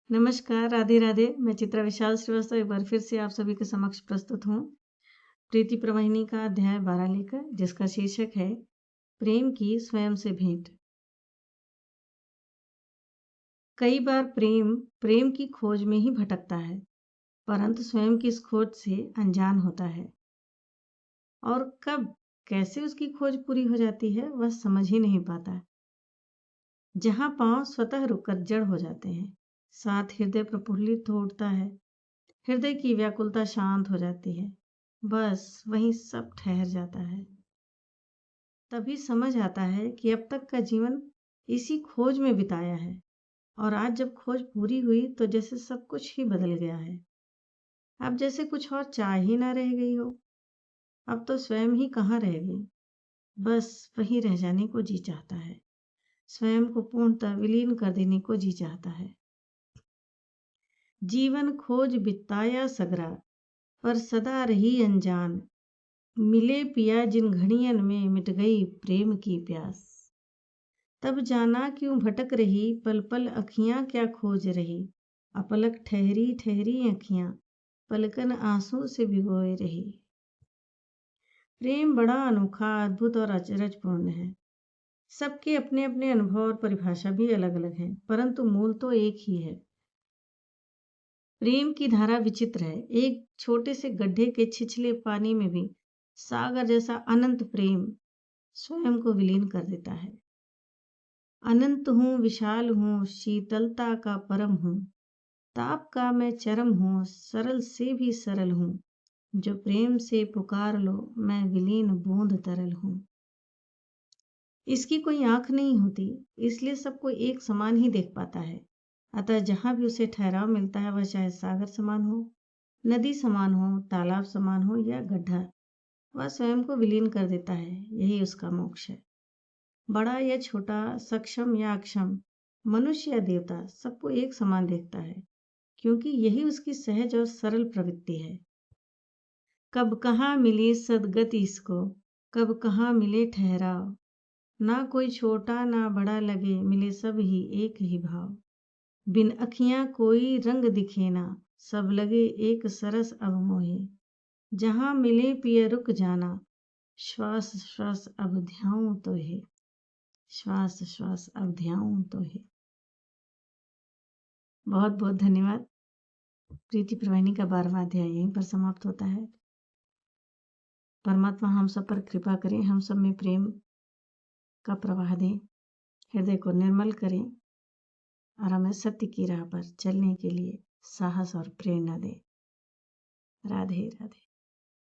नमस्कार, राधे राधे। मैं चित्रा विशाल श्रीवास्तव एक बार फिर से आप सभी के समक्ष प्रस्तुत हूँ। प्रीति प्रवाहिनी का अध्याय 12 लेकर, जिसका शीर्षक है प्रेम की स्वयं से भेंट। कई बार प्रेम की खोज में ही भटकता है, परंतु स्वयं की इस खोज से अनजान होता है और कब कैसे उसकी खोज पूरी हो जाती है वह समझ ही नहीं पाता। जहाँ पांव स्वतः रुककर जड़ हो जाते हैं, साथ हृदय प्रफुल्लित हो उठता है, हृदय की व्याकुलता शांत हो जाती है, बस वहीं सब ठहर जाता है। तभी समझ आता है कि अब तक का जीवन इसी खोज में बिताया है और आज जब खोज पूरी हुई तो जैसे सब कुछ ही बदल गया है। अब जैसे कुछ और चाह ही ना रह गई हो। अब तो स्वयं ही कहाँ रह गई, बस वहीं रह जाने को जी चाहता है, स्वयं को पूर्णतः विलीन कर देने को जी चाहता है। जीवन खोज बिताया सगरा, पर सदा रही अनजान, मिले पिया जिन घड़ियन में मिट गई प्रेम की प्यास। तब जाना क्यों भटक रही, पल पल अखियां क्या खोज रही, अपलक ठहरी ठहरी अखियां पलकन आंसू से भिगोए रही। प्रेम बड़ा अनोखा, अद्भुत और अचरजपूर्ण है। सबके अपने अपने अनुभव और परिभाषा भी अलग अलग है, परंतु मूल तो एक ही है। प्रेम की धारा विचित्र है। एक छोटे से गड्ढे के छिछले पानी में भी सागर जैसा अनंत प्रेम स्वयं को विलीन कर देता है। अनंत हूँ, विशाल हूँ, शीतलता का परम हूँ, ताप का मैं चरम हूँ, सरल से भी सरल हूँ, जो प्रेम से पुकार लो मैं विलीन बूंद तरल हूँ। इसकी कोई आंख नहीं होती, इसलिए सबको एक समान ही देख पाता है। अतः जहां भी उसे ठहराव मिलता है, वह चाहे सागर समान हो, नदी समान हो, तालाब समान हो या गड्ढा, वह स्वयं को विलीन कर देता है। यही उसका मोक्ष है। बड़ा या छोटा, सक्षम या अक्षम, मनुष्य या देवता, सबको एक समान देखता है, क्योंकि यही उसकी सहज और सरल प्रवृत्ति है। कब कहाँ मिली सदगति इसको, कब कहाँ मिले ठहराव, ना कोई छोटा ना बड़ा लगे, मिले सब ही एक ही भाव। बिन अखियां कोई रंग दिखे ना, सब लगे एक सरस अब मोहे, जहां मिले पिय रुक जाना, श्वास श्वास अब ध्याऊं तो है, श्वास श्वास अब ध्याऊं तो है। बहुत बहुत धन्यवाद। प्रीति प्रवाहिनी का 12वां अध्याय यहीं पर समाप्त होता है। परमात्मा हम सब पर कृपा करें, हम सब में प्रेम का प्रवाह दें, हृदय को निर्मल करें और हमें सत्य की राह पर चलने के लिए साहस और प्रेरणा दें। राधे राधे।